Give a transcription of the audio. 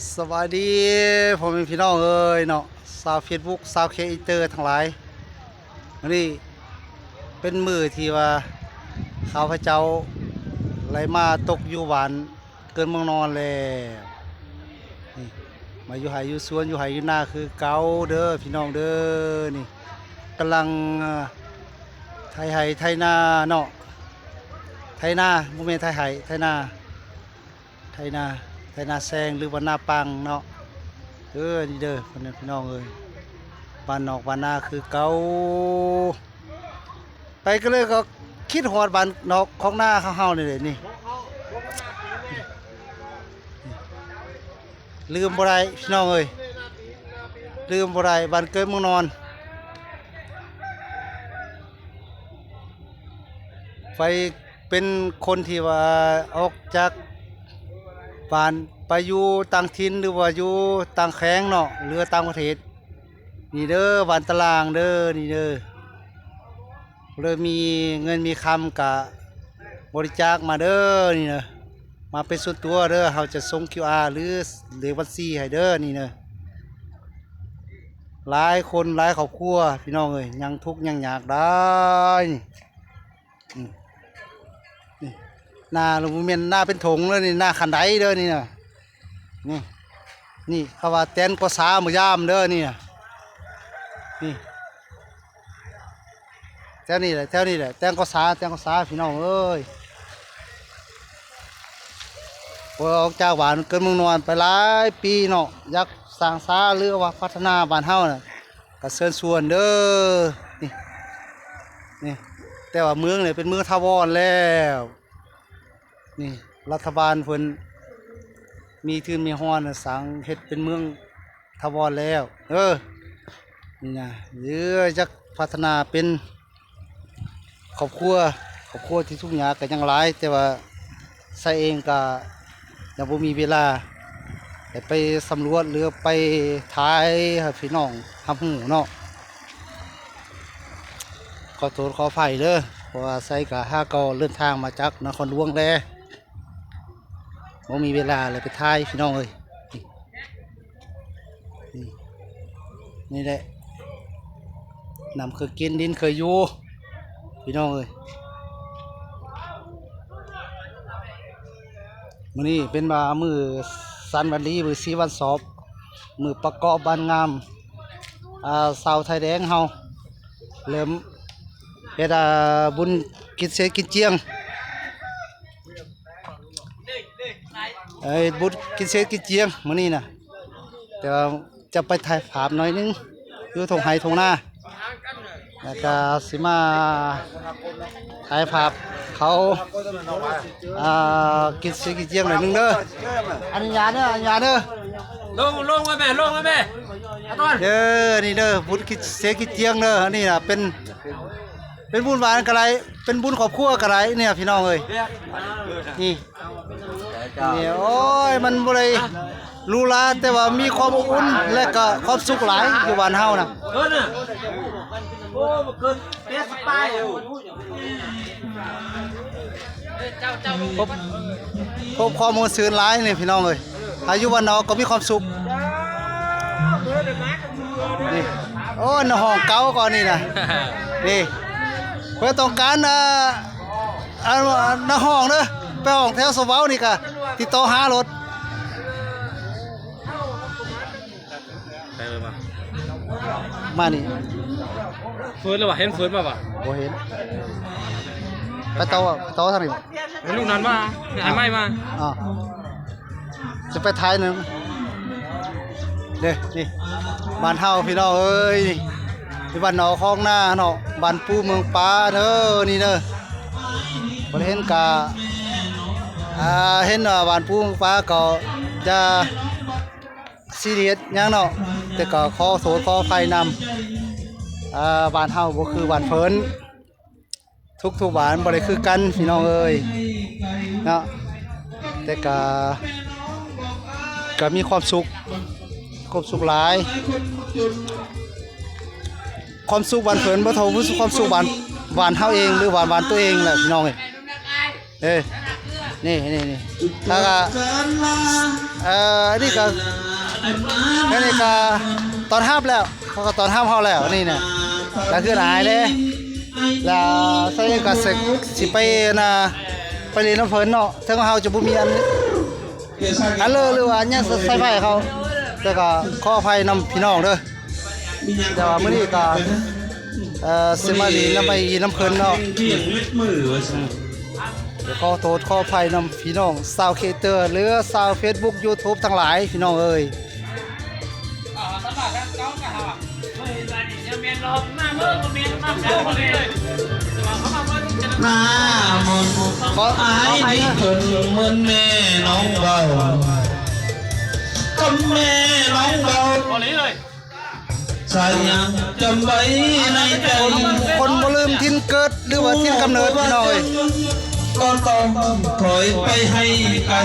สวัสดีผมเป็นพี่น้องเอ้ยเนาะสาวเฟซบุ๊กสาวเคอินเตอร์ทั้งหลายวันนี้เป็นมือที่ว่าข้าพเจ้าไหลมาตกอยู่หวานเกินเมืองนอนแล้วนี่มาอยู่ไห่อยู่สวนอยู่ไห่อยู่นาคือเก่าเด้อพี่น้องเด้อนี่กำลังไทยไห่ไทยนาเนาะไทยนาโมเมนไทยไห่ไทยนาไทยนาไทยนาแซงหรือว่านาปังเนาะนี่เด้อพี่น้องเอ้ยบ้านนอกบ้านนาคือเก่าไปก็เลยก็คิดฮอดบ้านนอกของหน้าเฮานี่เลยนี่ลืมบ่ได้พี่น้องเอ้ยลืมบ่ได้บ้านเกิดเมืองนอนไปเป็นคนที่ว่าออกจากบ้านไปอยู่ต่างถิ่นหรือว่าอยู่ต่างแข้งเนาะหรือต่างประเทศนี่เด้อบ้านตารางเด้อนี่เด้อเลยมีเงินมีคำกับบริจาคมาเด้อนี่เนอะมาเป็นส่วนตัวเด้อเขาจะส่ง QR หรือเลขบัญชีให้เด้อนี่เนอะหลายคนหลายครอบครัวพี่น้องเอ้ยยังทุกข์ยังยากได้นี่หน้าลุงเมียนหน้าเป็นถงเลยนี่หน้าขันไดเด้อนี่นะนี่เขาว่าแตนก็สาหมือยามเด้อนี่นะนี่แถวนี้แหละแตงก็สาพี่น้องเอ้ยพอออกจากบ้านเกิดเมืองนอนไปหลายปีเนาะอยากสร้างสาหรือว่าพัฒนาบ้านเฮาน่ะก็เชิญชวนเด้อนี่แต่ว่าเมืองเนี่ยเป็นเมืองถาวรแล้วนี่รัฐบาลเพิ่นมีทื่นมีฮ้อนสั่งเฮ็ดเป็นเมืองถาวรแล้วนี่นะหรือจะพัฒนาเป็นครอบครัวที่ทุกอย่างก็ยังหลายแต่ว่าใส่เองก็ยังบ่มีเวลาแต่ไปสำรวจหรือไปถ่ายให้พี่น้องรับรู้เนาะขอโทษขออภัยเด้อเพราะว่าใส่ก็หาก็เดินทางมาจากนครหลวงแลบ่มีเวลาเลยไปถ่ายพี่น้องเอ้ยนี่แหละนำเคยกินดินเคยอยู่พี่น้องเอ้ยมื้อนี้เป็นมือสันวันดีมือสีวันสอบมือประกอบบ้านงามสาวไทยแดงเฮาเริ่มเฮ็ดบุญกินเสกินเจียงบุญกินเสกินเจียงมื้อนี้น่ะแต่ว่าจะไปถ่ายภาพหน่อยนึงอยู่ทงไห้ทงนาแล้วก็สิมาถ่ายภาพเขากินเสกินเจียงหน่อยนึงเด้ออันนี้ยาเด้อลงไว้แม่เด้อนี่เด้อบุญกินเสกินเจียงเด้ออันนี้น่ะเป็นบุญหวานกระไรเป็นบุญครอบครัวกระไรเนี่ยพี่น้องเอ้ยนี่โอ้ยมันบ่ได้รู้ละแต่ว่ามีความอบอุ่นและก็ความสุขหลายอยู่บ้านเฮาน่ะโอ้เกินเปียสปายพบข้อมูลสื่อหลายนี่พี่น้องเอ้ยอายุบ้านนอกก็มีความสุขนี่โอ้ในห้องเก่าก่อนนี่น่ะนี่เพื่อต้องการในห้องเด้อไปห้องแถวสวานี่ก็ติดต่อหารถมานี่เฟิร์นหรือวะเห็นเฟิร์นป่ะวะโอ้เห็นไปต่อทางนี้เห็นลูกนั้นมาไอ้ไม้มาจะไปท้ายนึงเด้นี่บ้านเฮาพี่น้องเอ้ยที่บ้านนอกคลองหน้าเนาะบ้านปูเมืองป้าเด้อนี่เด้อบ่ได้เห็นกะเห็นว่าบ้านปูเมืองป้าก็จะซีเรียสหยังเนาะแต่ก็ขอโทษขออภัยนำบ้านเฮาบ่คือบ้านเพิ่นทุกบ้านบ่ได้คือกันพี่น้องเอ้ยเนาะแต่ก็มีความสุขหลายความสุขบ้านเพิ่นบ่เท่าความสุขบ้านเฮาเองหรือบ้านตัวเองแหละพี่น้องเอ้ย นี่แล้วก็นี่ก็นี่ก็ตอนห้ามแล้วเขาก็ตอนห้ามเฮาแล้วนี่เนี่ยแล้วคือหายเลยแล้วใส่ก็สิไปนะไปเรียนน้ำเพิ่นเนาะถึงเฮาจะบ่มีอันเลยหรือว่าอันเนี้ยใส่ไฟเขาแต่ก็ขออภัยนำพี่น้องเด้อแต่ว่ามื้อนี้ก็สิมาเรียนน้ำไปน้ำเพิ่นเนาะ เพียงเม็ดมือว่าซั่น ขอโทษขออภัยนำพี่น้องชาวเคเตอร์หรือชาว Facebook YouTube ทั้งหลายพี่น้องเอ้ย หน้ามนต์ ขอ อายนี่เพิ่นเหมือนแม่น้องเบากับแม่น้องเบาใส่ยังจำไว้ในใจ คนบ่ลืมทินเกิดหรือว่าทินกำเนิดพี่น้องเอ้ย ก็ต้องถอยไปให้ไกล